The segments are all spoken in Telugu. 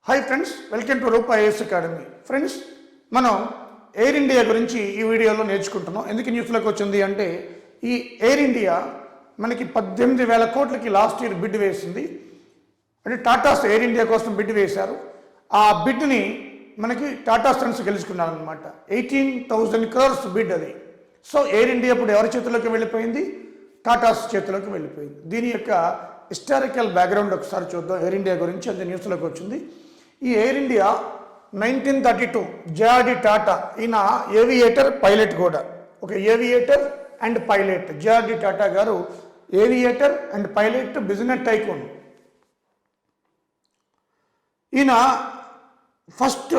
Hi friends, welcome to Rupa IAS academy. Friends, మనం ఎయిర్ ఇండియా గురించి ఈ వీడియోలో నేర్చుకుంటున్నాం. ఎందుకు న్యూస్లోకి వచ్చింది అంటే, ఈ ఎయిర్ ఇండియా మనకి 18,000 కోట్లకి లాస్ట్ ఇయర్ బిడ్ వేసింది. అంటే టాటాస్ ఎయిర్ ఇండియా కోసం బిడ్ వేశారు. ఆ బిడ్ని మనకి టాటా సన్స్ గెలుచుకున్నారనమాట. 18,000 crores బిడ్ అది. సో ఎయిర్ ఇండియా ఇప్పుడు ఎవరి చేతిలోకి వెళ్ళిపోయింది? టాటాస్ చేతిలోకి వెళ్ళిపోయింది. దీని యొక్క హిస్టారికల్ బ్యాక్గ్రౌండ్ ఒకసారి చూద్దాం. ఎయిర్ ఇండియా గురించి అది న్యూస్లోకి వచ్చింది. ఈ ఎయిర్ ఇండియా 1932 జేఆర్డి టాటా, ఈయన ఏవియేటర్ పైలట్ కూడా, ఒక aviator and pilot. JRD Tata గారు aviator and pilot, business tycoon. ఈయన first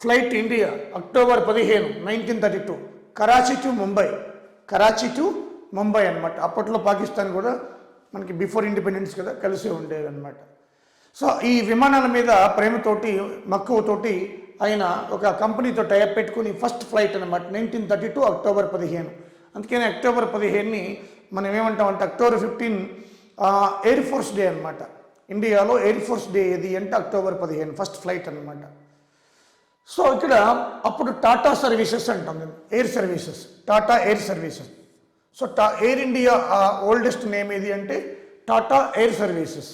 flight India October 15, 1932, Karachi to Mumbai అనమాట. అప్పట్లో పాకిస్తాన్ కూడా మనకి బిఫోర్ ఇండిపెండెన్స్ కదా కలిసి ఉండేది అనమాట. సో ఈ విమానాల మీద ప్రేమతోటి, మక్కువతోటి ఆయన ఒక కంపెనీతో టైప్ పెట్టుకుని ఫస్ట్ ఫ్లైట్ అనమాట 1932 అక్టోబర్ 15. అందుకని అక్టోబర్ 15ని మనం ఏమంటామంటే అక్టోబర్ 15 ఎయిర్ ఫోర్స్ డే అనమాట. ఇండియాలో ఎయిర్ ఫోర్స్ డే ఏది అంటే అక్టోబర్ 15 ఫస్ట్ ఫ్లైట్ అనమాట. సో ఇక్కడ అప్పుడు టాటా సర్వీసెస్ అంటాం, air services, Tata air services. So Air India oldest name ఏది అంటే టాటా ఎయిర్ సర్వీసెస్.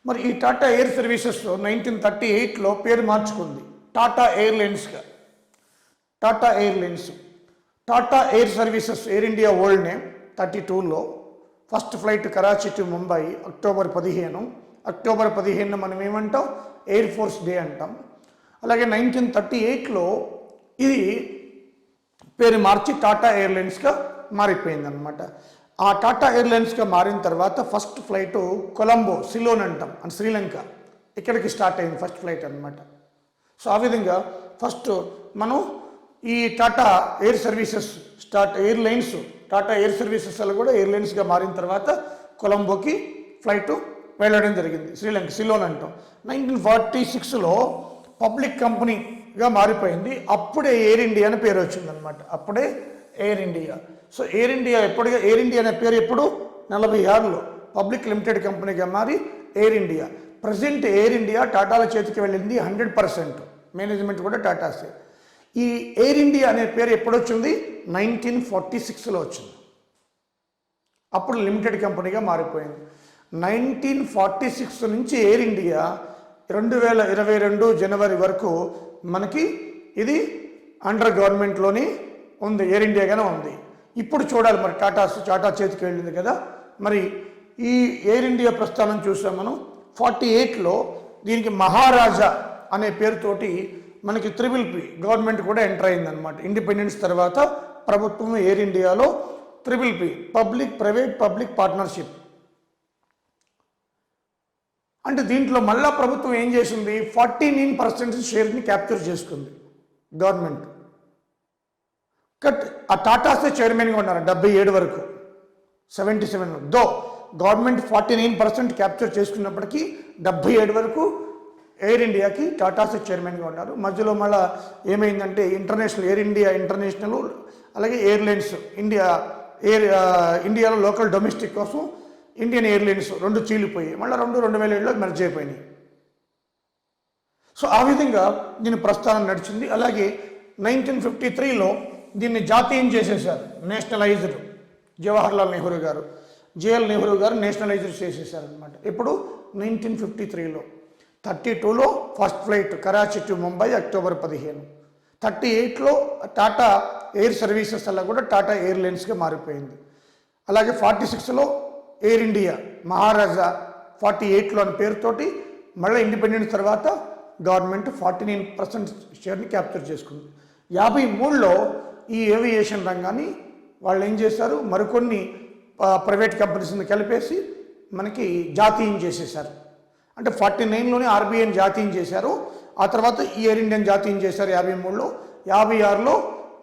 మరి ఈ టాటా ఎయిర్ సర్వీసెస్ 1938లో పేరు మార్చుకుంది టాటా ఎయిర్లైన్స్గా. Tata air services Air India old name. 32లో first flight Karachi to Mumbai October 15. October 15 మనం ఏమంటాం? ఎయిర్ ఫోర్స్ డే అంటాం. అలాగే 1938లో ఇది పేరు మార్చి టాటా ఎయిర్లైన్స్గా మారిపోయిందనమాట. ఆ టాటా ఎయిర్లైన్స్గా మారిన తర్వాత ఫస్ట్ ఫ్లైట్ కొలంబో, సిలోన్ అంటాం, అండ్ శ్రీలంక, ఇక్కడికి స్టార్ట్ అయింది ఫస్ట్ ఫ్లైట్ అనమాట. సో ఆ విధంగా ఫస్ట్ మనం ఈ Tata air services Tata air services అలా కూడా ఎయిర్లైన్స్గా మారిన తర్వాత కొలంబోకి ఫ్లైట్ వెళ్ళడం జరిగింది. శ్రీలంక, సిలోన్ అంటాం. 1946లో పబ్లిక్ కంపెనీగా మారిపోయింది. అప్పుడే ఎయిర్ ఇండియా అని పేరు వచ్చిందనమాట. అప్పుడే Air India. So Air India అనే పేరు ఎప్పుడు 46లో పబ్లిక్ లిమిటెడ్ కంపెనీగా మారి Air India. Present Air India టాటాల చేతికి వెళ్ళింది 100%. మేనేజ్మెంట్ కూడా టాటాసే. ఈ ఎయిర్ ఇండియా అనే పేరు ఎప్పుడు వచ్చింది? 1946లో వచ్చింది. అప్పుడు లిమిటెడ్ కంపెనీగా మారిపోయింది. 1946 నుంచి ఎయిర్ ఇండియా 2022 జనవరి వరకు మనకి ఇది అండర్ గవర్నమెంట్లోని ఉంది, ఎయిర్ ఇండియాగానే ఉంది. ఇప్పుడు చూడాలి మరి టాటా చేతికి వెళ్ళింది కదా. మరి ఈ ఎయిర్ ఇండియా ప్రస్థానం చూసాం మనం. 48లో దీనికి మహారాజా అనే పేరుతోటి మనకి PPP గవర్నమెంట్ కూడా ఎంటర్ అయిందనమాట. ఇండిపెండెన్స్ తర్వాత ప్రభుత్వం ఎయిర్ ఇండియాలో PPP, పబ్లిక్ పార్ట్నర్షిప్. అంటే దీంట్లో మళ్ళా ప్రభుత్వం ఏం చేసింది? 49% షేర్ని క్యాప్చర్ చేసుకుంది గవర్నమెంట్. ఆ టాటాసే చైర్మన్గా ఉన్నారు 77 వరకు, 77. దో గవర్నమెంట్ 49% క్యాప్చర్ చేసుకున్నప్పటికీ 77 వరకు ఎయిర్ ఇండియాకి టాటాసే చైర్మన్గా ఉన్నారు. మధ్యలో మళ్ళీ ఏమైందంటే ఇంటర్నేషనల్ ఎయిర్ ఇండియా ఇంటర్నేషనల్, అలాగే ఎయిర్లైన్స్ ఇండియాలో లోకల్ డొమెస్టిక్ కోసం ఇండియన్ ఎయిర్లైన్స్ రెండు చీలిపోయి మళ్ళీ 2007లో మెర్జ్ అయిపోయినాయి. సో ఆ విధంగా దీని ప్రస్థానం నడిచింది. అలాగే 1953లో దీన్ని జాతీయం చేసేసారు, నేషనలైజ్డ్. జవహర్లాల్ నెహ్రూ గారు, జేఎల్ నెహ్రూ గారు నేషనలైజ్డ్ చేసేసారు అనమాట. ఇప్పుడు 1953లో. 32లో first flight Karachi to Mumbai October 15. 38లో టాటా ఎయిర్ సర్వీసెస్ అలా కూడా టాటా ఎయిర్లైన్స్గా మారిపోయింది. అలాగే 46లో ఎయిర్ ఇండియా మహారాజా 48లో అని పేరుతోటి మళ్ళీ ఇండిపెండెన్స్ తర్వాత గవర్నమెంట్ 49% షేర్ని క్యాప్చర్ చేసుకుంది. 53లో ఈ ఏవియేషన్ రంగాన్ని వాళ్ళు ఏం చేశారు? మరికొన్ని ప్రైవేట్ కంపెనీస్ని కలిపేసి మనకి జాతీయం చేసేసారు. అంటే 49లోనే ఆర్బీఐని జాతీయం చేశారు. ఆ తర్వాత ఈ ఎయిర్ ఇండియాని జాతీయం చేశారు 53లో. 56లో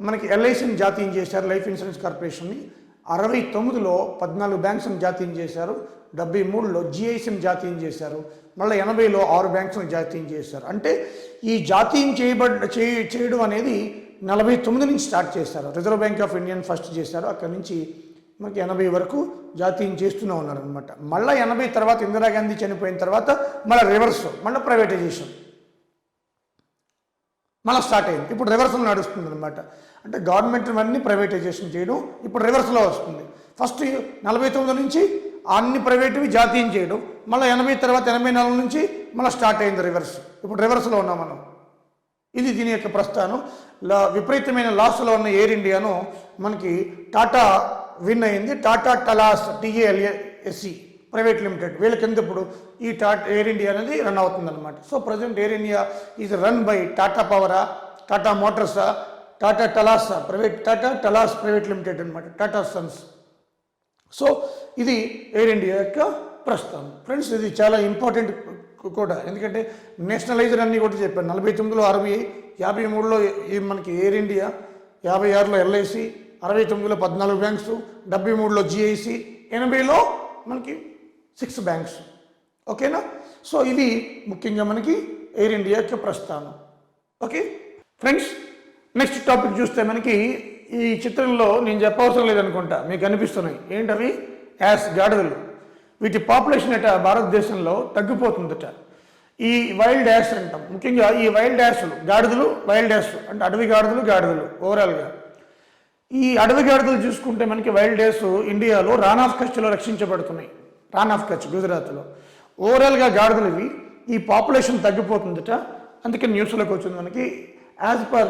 మనకి ఎల్ఐసిని జాతీయం చేశారు, లైఫ్ ఇన్సూరెన్స్ కార్పొరేషన్ని. 69లో 14 బ్యాంక్స్ని జాతీయం చేశారు. 73లో జిఐసిని జాతీయం చేశారు. మళ్ళీ 80లో 6 బ్యాంక్స్ని జాతీయం చేశారు. అంటే ఈ జాతీయం చేయడం అనేది 49 నుంచి స్టార్ట్ చేశారు. Reserve bank of India first చేశారు. అక్కడి నుంచి మనకి 80 వరకు జాతీయం చేస్తూనే ఉన్నారనమాట. మళ్ళీ 80 తర్వాత ఇందిరాగాంధీ చనిపోయిన తర్వాత మళ్ళీ రివర్స్, మళ్ళీ ప్రైవేటైజేషన్ మళ్ళీ స్టార్ట్ అయింది. ఇప్పుడు రివర్స్లో నడుస్తుంది అనమాట. అంటే గవర్నమెంట్ అన్నీ ప్రైవేటైజేషన్ చేయడం ఇప్పుడు రివర్స్లో వస్తుంది. ఫస్ట్ 49 నుంచి అన్ని ప్రైవేటువి జాతీయం చేయడం, మళ్ళీ 80 తర్వాత 84 నుంచి మళ్ళీ స్టార్ట్ అయింది రివర్స్. ఇప్పుడు రివర్స్లో ఉన్నాం మనం. ఇది దీని యొక్క ప్రస్థానం. విపరీతమైన లాస్లో ఉన్న ఎయిర్ ఇండియాను మనకి టాటా విన్ అయింది. Tata Talace TALSE private limited వీళ్ళ కింద ఇప్పుడు ఈ ఎయిర్ ఇండియా అనేది రన్ అవుతుందన్నమాట. So present Air India is run by Tata పవరా, టాటా మోటార్సా, టాటా టలాసా టాటా టలాస్ ప్రైవేట్ లిమిటెడ్ అనమాట, టాటా సన్స్. సో ఇది ఎయిర్ ఇండియా యొక్క ప్రస్థానం. ఫ్రెండ్స్ ఇది చాలా ఇంపార్టెంట్ కూడా, ఎందుకంటే నేషనలైజర్ అన్నీ కూడా చెప్పాను. 49లో RBI, 53లో మనకి ఎయిర్ ఇండియా, 56లో LIC, 69లో 14 బ్యాంక్స్, 73లో GIC, 80లో మనకి 6 బ్యాంక్స్. ఓకేనా? సో ఇది ముఖ్యంగా మనకి ఎయిర్ ఇండియా యొక్క ప్రస్థానం. ఓకే ఫ్రెండ్స్, నెక్స్ట్ టాపిక్ చూస్తే మనకి ఈ చిత్రంలో నేను చెప్పవసరం లేదనుకుంటా, మీకు అనిపిస్తున్నాయి ఏంటవి? యాస్ గాడిదలు. వీటి పాపులేషన్ అట భారతదేశంలో తగ్గిపోతుందట. ఈ వైల్డ్ యాస్ అంటాం. ముఖ్యంగా ఈ వైల్డ్ యాస్లు గాడిదలు, వైల్డ్ యాస్ అంటే అడవి గాడిదలు ఓవరాల్గా. ఈ అడవి గాడిదలు చూసుకుంటే మనకి వైల్డ్ యాస్ ఇండియాలో రాన్ ఆఫ్ కచ్లో రక్షించబడుతున్నాయి. రాన్ ఆఫ్ కచ్ గుజరాత్లో. ఓవరాల్గా గాడిదలు ఇవి. ఈ పాపులేషన్ తగ్గిపోతుందట. అందుకే న్యూస్లోకి వచ్చింది మనకి. యాజ్ పర్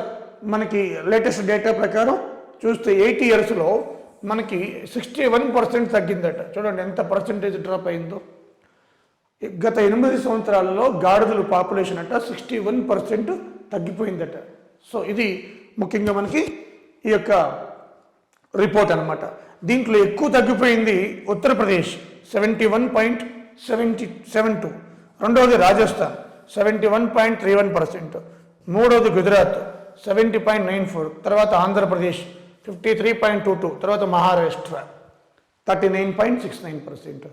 మనకి లేటెస్ట్ డేటా ప్రకారం చూస్తే 80 ఇయర్స్లో మనకి 61% తగ్గిందట. చూడండి ఎంత పర్సంటేజ్ డ్రాప్ అయిందో. గత 8 సంవత్సరాలలో గాడిదలు పాపులేషన్ అట 61% తగ్గిపోయిందట. సో ఇది ముఖ్యంగా మనకి ఈ యొక్క రిపోర్ట్ అనమాట. దీంట్లో ఎక్కువ తగ్గిపోయింది ఉత్తరప్రదేశ్ 71.72, రెండవది రాజస్థాన్ 71.31%, మూడవది గుజరాత్ 70.94, తర్వాత ఆంధ్రప్రదేశ్ 53.22, తర్వాత మహారాష్ట్ర 39.69%.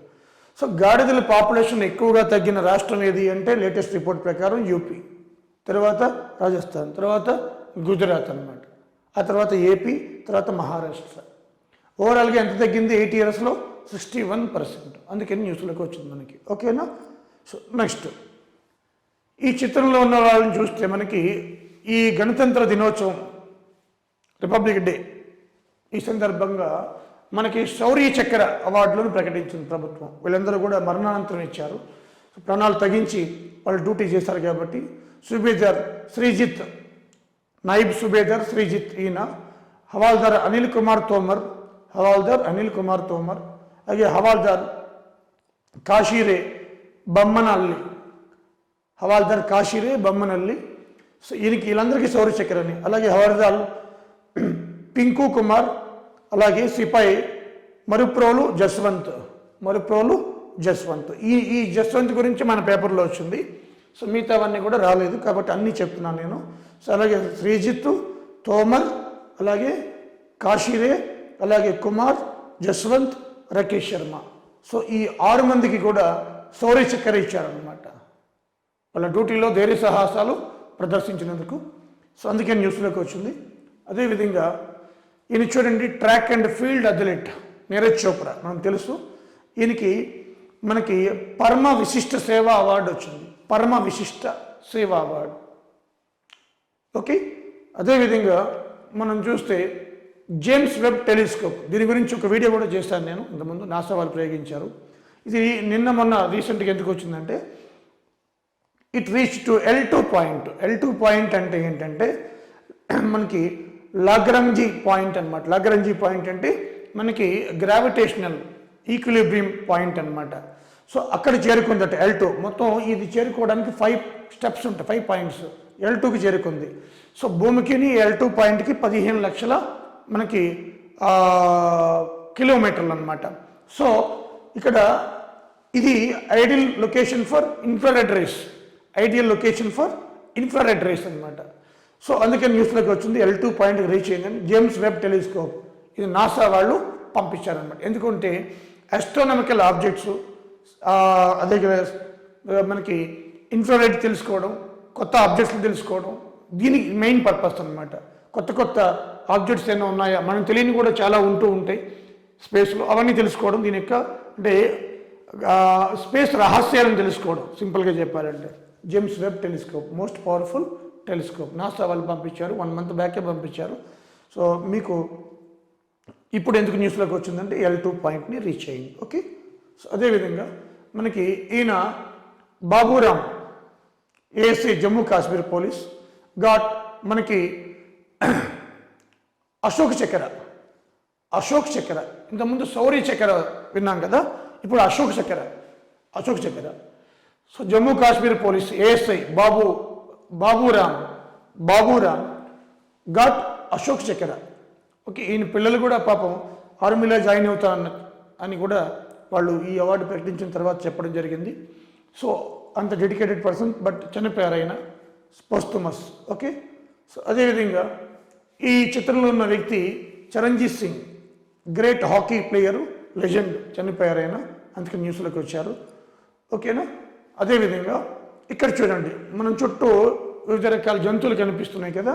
సో గాడిదల పాపులేషన్ ఎక్కువగా తగ్గిన రాష్ట్రం ఏది అంటే లేటెస్ట్ రిపోర్ట్ ప్రకారం యూపీ, తర్వాత రాజస్థాన్, తర్వాత గుజరాత్ అన్నమాట. ఆ తర్వాత ఏపీ, తర్వాత మహారాష్ట్ర. ఓవరాల్గా ఎంత తగ్గింది 80 ఇయర్స్లో? 61%. అందుకని న్యూస్లోకి వచ్చింది మనకి. ఓకేనా? సో నెక్స్ట్ ఈ చిత్రంలో ఉన్న వాళ్ళని చూస్తే మనకి ఈ గణతంత్ర దినోత్సవం, రిపబ్లిక్ డే, ఈ సందర్భంగా మనకి శౌర్య చక్ర అవార్డులను ప్రకటించింది ప్రభుత్వం. వీళ్ళందరూ కూడా మరణానంతరం ఇచ్చారు. ప్రాణాలు తగ్గించి వాళ్ళు డ్యూటీ చేశారు కాబట్టి. సుబేదార్ శ్రీజిత్, నాయిబ్ సుబేదార్ శ్రీజిత్ ఈయన, హవాల్దార్ అనిల్ కుమార్ తోమర్, అలాగే హవాల్దార్ కాశీరే బొమ్మనల్లి. సో వీళ్ళందరికీ శౌర్య చక్రని. అలాగే హవాల్దార్ పింకు కుమార్, అలాగే సిపాయి మరుప్రోలు జస్వంత్. ఈ జస్వంత్ గురించి మన పేపర్లో వచ్చింది. సో మిగతావన్నీ కూడా రాలేదు కాబట్టి అన్నీ చెప్తున్నాను నేను. సో అలాగే శ్రీజిత్, తోమర్, అలాగే కాశీరే, అలాగే కుమార్, జస్వంత్, రాకేష్ శర్మ. సో ఈ 6 మందికి కూడా శౌర్య చక్ర ఇచ్చారనమాట, వాళ్ళ డ్యూటీలో ధైర్య సాహసాలు ప్రదర్శించినందుకు. సో అందుకే న్యూస్లోకి వచ్చింది. అదేవిధంగా ఈయన చూడండి, track and field athlete Neeraj Chopra, మనకు తెలుసు. ఈయనకి మనకి పరమ విశిష్ట సేవా అవార్డు వచ్చింది. ఓకే. అదేవిధంగా మనం చూస్తే జేమ్స్ వెబ్ టెలిస్కోప్, దీని గురించి ఒక వీడియో కూడా చేశాను నేను ఇంతకుముందు. నాసా వాళ్ళు ప్రయోగించారు. ఇది మొన్న రీసెంట్గా ఎందుకు వచ్చిందంటే, it reach to L2 point. L2 point అంటే ఏంటంటే మనకి లాగ్రాంజీ పాయింట్ అనమాట. లాగ్రాంజీ పాయింట్ అంటే మనకి గ్రావిటేషనల్ ఈక్విలిబ్రియం పాయింట్ అనమాట. సో అక్కడ చేరుకుందట L2. మొత్తం ఇది చేరుకోవడానికి 5 స్టెప్స్ ఉంటాయి, 5 పాయింట్స్. L2కి చేరుకుంది. సో భూమికి L2 పాయింట్కి 15 లక్షల మనకి కిలోమీటర్లు అనమాట. సో ఇక్కడ ఇది ideal location for infrared race అనమాట. సో అందుకే న్యూస్లోకి వచ్చింది L2 పాయింట్కి రీచ్ అయిందని. జేమ్స్ వెబ్ టెలిస్కోప్ ఇది నాసా వాళ్ళు పంపించారనమాట. ఎందుకంటే ఆస్ట్రానమికల్ ఆబ్జెక్ట్స్, అదే మనకి ఇన్ఫ్రారెడ్ తెలుసుకోవడం, కొత్త ఆబ్జెక్ట్స్ని తెలుసుకోవడం, దీనికి మెయిన్ పర్పస్ అనమాట. కొత్త ఆబ్జెక్ట్స్ ఏమైనా ఉన్నాయా, మనం తెలియని కూడా చాలా ఉంటూ ఉంటాయి. స్పేస్లో అవన్నీ తెలుసుకోవడం దీని యొక్క అంటే స్పేస్ రహస్యాలను తెలుసుకోవడం సింపుల్గా చెప్పాలంటే. James Webb telescope most powerful telescope NASA వాళ్ళు పంపించారు, 1 month బ్యాకే పంపించారు. సో మీకు ఇప్పుడు ఎందుకు న్యూస్లోకి వచ్చిందంటే L2 పాయింట్ని రీచ్ అయ్యింది. ఓకే, సో అదేవిధంగా మనకి ఈయన Baburam ASI Jammu Kashmir police got మనకి అశోక్ చక్ర ఇంతకుముందు శౌర్య చక్ర విన్నాం కదా, ఇప్పుడు అశోక్ చక్ర. So Jammu Kashmir police ASI Baburam got Ashok చక్ర. ఓకే, ఈయన పిల్లలు కూడా పాపం ఆర్మీలో జాయిన్ అవుతారన్న అని కూడా వాళ్ళు ఈ అవార్డు ప్రకటించిన తర్వాత చెప్పడం జరిగింది. సో అంత డెడికేటెడ్ పర్సన్, బట్ చనిపోయారు ఆయన పోస్టుమస్. ఓకే, సో అదేవిధంగా ఈ చిత్రంలో ఉన్న వ్యక్తి Charanjit Singh, great hockey player, legend, చనిపోయారు ఆయన, అందుకే న్యూస్లోకి వచ్చారు. ఓకేనా, అదేవిధంగా ఇక్కడ చూడండి మనం చుట్టూ వివిధ రకాల జంతువులు కనిపిస్తున్నాయి కదా,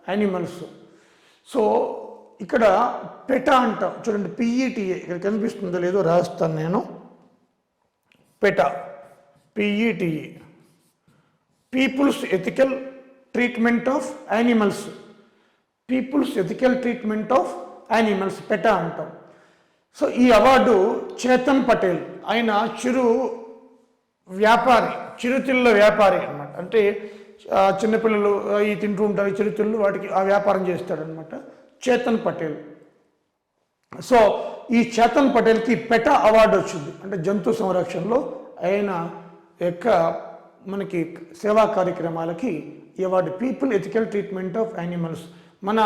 యానిమల్స్. సో ఇక్కడ పెటా అంటాం చూడండి, పిఈటిఏ ఇక్కడ కనిపిస్తుందో లేదో రాస్తాను నేను. PETA, PETA, people's ethical treatment of animals. PETA అంటాం. సో ఈ అవార్డు చేతన్ పటేల్, ఆయన చిరుతిళ్ళ వ్యాపారి అన్నమాట. అంటే చిన్నపిల్లలు ఈ తింటూ ఉంటారు చిరుతిళ్ళు, వాటికి ఆ వ్యాపారం చేస్తాడనమాట చేతన్ పటేల్. సో ఈ చేతన్ పటేల్కి పెటా అవార్డు వచ్చింది, అంటే జంతు సంరక్షణలో ఆయన యొక్క మనకి సేవా కార్యక్రమాలకి ఈ award. People ethical treatment of animals. మన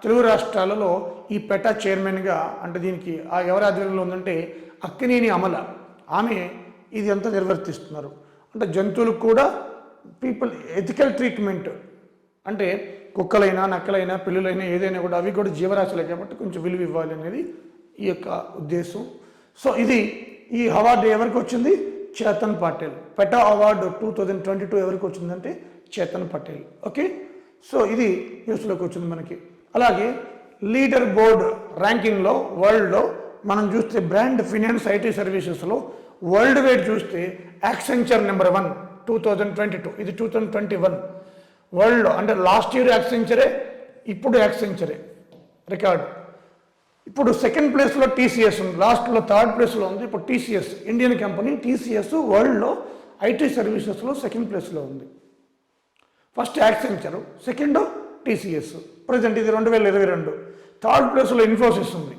తెలుగు రాష్ట్రాలలో ఈ పెటా చైర్మన్గా, అంటే దీనికి ఎవరి ఆధ్వర్యంలో ఉందంటే అక్కినేని అమల, ఆమె ఇది అంతా నిర్వర్తిస్తున్నారు. అంటే జంతువులకు కూడా పీపుల్ ఎథికల్ ట్రీట్మెంట్, అంటే కుక్కలైనా నక్కలైనా పిల్లులైనా ఏదైనా కూడా అవి కూడా జీవరాశులే కాబట్టి కొంచెం విలువ ఇవ్వాలి అనేది ఈ యొక్క ఉద్దేశం. సో ఈ అవార్డు ఎవరికి వచ్చింది? చేతన్ పటేల్. పెటా అవార్డు 2022 ఎవరికి వచ్చిందంటే చేతన్ పటేల్. ఓకే, సో ఇది న్యూస్లోకి వచ్చింది మనకి. అలాగే లీడర్ బోర్డ్ ర్యాంకింగ్లో వరల్డ్లో మనం చూస్తే బ్రాండ్ ఫినాన్స్ ఐటీ సర్వీసెస్లో వరల్డ్ వైడ్ చూస్తే యాక్సెంచర్ నెంబర్ 1 2022, ఇది 2021 వరల్డ్లో. అంటే లాస్ట్ ఇయర్ యాక్సెంచరే, ఇప్పుడు యాక్సెంచరే రికార్డ్. ఇప్పుడు సెకండ్ ప్లేస్లో టీసీఎస్ ఉంది, లాస్ట్లో థర్డ్ ప్లేస్లో ఉంది. ఇప్పుడు టీసీఎస్, ఇండియన్ కంపెనీ టీసీఎస్ వరల్డ్లో ఐటీ సర్వీసెస్లో సెకండ్ ప్లేస్లో ఉంది. First Accenture, second TCS. Present ఇది 2022. థర్డ్ ప్లేస్లో ఇన్ఫోసిస్ ఉంది,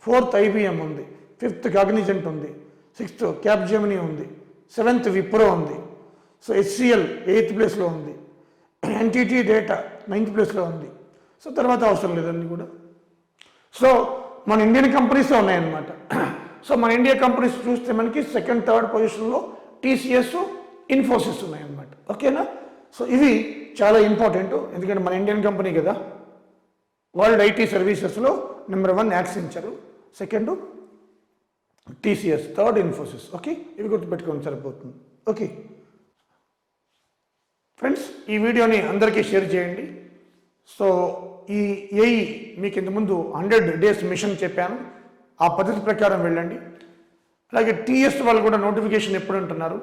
ఫోర్త్ ఐబిఎం ఉంది, ఫిఫ్త్ కాగ్నిజెంట్ ఉంది, సిక్స్త్ క్యాప్జెమినీ ఉంది, సెవెంత్ విప్రో ఉంది. సో హెచ్సిఎల్ 8th ప్లేస్లో ఉంది, ఎన్టీటీ డేటా 9th ప్లేస్లో ఉంది. సో తర్వాత అవసరం లేదన్నీ కూడా. సో మన ఇండియన్ కంపెనీసే ఉన్నాయన్నమాట. సో మన ఇండియా కంపెనీస్ చూస్తే మనకి సెకండ్ థర్డ్ పొజిషన్లో టీసీఎస్, ఇన్ఫోసిస్ ఉన్నాయన్నమాట. ఓకేనా, సో ఇవి చాలా ఇంపార్టెంట్, ఎందుకంటే మన ఇండియన్ కంపెనీ కదా. వరల్డ్ ఐటీ సర్వీసెస్లో number 1 Accenture, second TCS, third Infosys. Okay, ఇవి గుర్తుపెట్టుకోండి సరిపోతుంది. ఓకే ఫ్రెండ్స్, ఈ వీడియోని అందరికీ షేర్ చేయండి. సో ఈ ఏఈ మీకు ఇంతకుముందు 100 days మిషన్ చెప్పాను, ఆ పద్ధతి ప్రకారం వెళ్ళండి. అలాగే టీఎస్ వాళ్ళు కూడా నోటిఫికేషన్ ఎప్పుడు అంటున్నారు,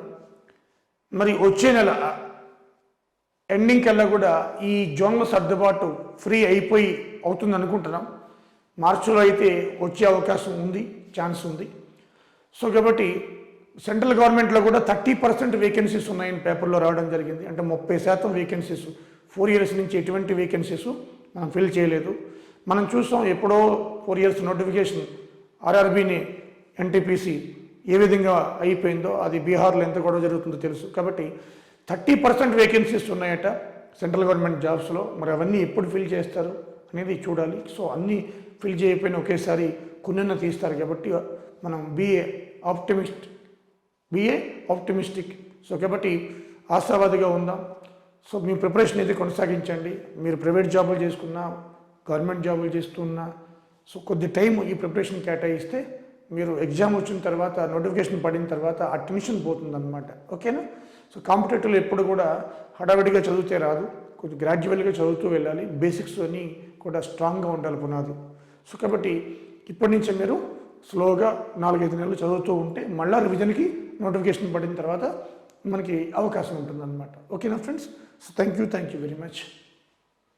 మరి వచ్చే నెల ఎండింగ్ కల్లా కూడా ఈ జోన్ల సర్దుబాటు ఫ్రీ అవుతుంది అనుకుంటున్నాం. మార్చిలో అయితే వచ్చే అవకాశం ఉంది, ఛాన్స్ ఉంది. సో కాబట్టి సెంట్రల్ గవర్నమెంట్లో కూడా 30% వేకెన్సీస్ ఉన్నాయని పేపర్లో రావడం జరిగింది. అంటే 30% వేకెన్సీస్, 4 years నుంచి ఎటువంటి వేకెన్సీస్ మనం ఫిల్ చేయలేదు. మనం చూసాం ఎప్పుడో 4 years నోటిఫికేషన్ ఆర్ఆర్బీని ఎన్టీపీసీ ఏ విధంగా అయిపోయిందో, అది బీహార్లో ఎంత గొడవ జరుగుతుందో తెలుసు. కాబట్టి 30% వేకెన్సీస్ ఉన్నాయట సెంట్రల్ గవర్నమెంట్ జాబ్స్లో. మరి అవన్నీ ఎప్పుడు ఫిల్ చేస్తారు అనేది చూడాలి. సో అన్నీ ఫిల్ చేయకపోయినా ఒకేసారి కొన్నైనా తీస్తారు. కాబట్టి మనం బీఏ ఆప్టిమిస్టిక్. సో కాబట్టి ఆశావాదిగా ఉందాం. సో మీ ప్రిపరేషన్ అయితే కొనసాగించండి. మీరు ప్రైవేట్ జాబులు చేసుకున్నా, గవర్నమెంట్ జాబులు చేస్తున్నా, సో కొద్ది టైం ఈ ప్రిపరేషన్ కేటాయిస్తే మీరు ఎగ్జామ్ వచ్చిన తర్వాత, నోటిఫికేషన్ పడిన తర్వాత ఆ టెన్షన్ పోతుందన్నమాట. ఓకేనా, సో కాంపిటేటివ్లో ఎప్పుడు కూడా హడావిడిగా చదివితే రాదు, కొద్ది గ్రాడ్యువల్గా చదువుతూ వెళ్ళాలి. బేసిక్స్ అన్నీ కూడా స్ట్రాంగ్గా ఉండాలి పునాది. సో కాబట్టి ఇప్పటి నుంచే మీరు స్లోగా 4-5 నెలలు చదువుతూ ఉంటే మళ్ళీ రివిజన్కి నోటిఫికేషన్ పడిన తర్వాత మనకి అవకాశం ఉంటుందన్నమాట. ఓకేనా friends? So thank you very much.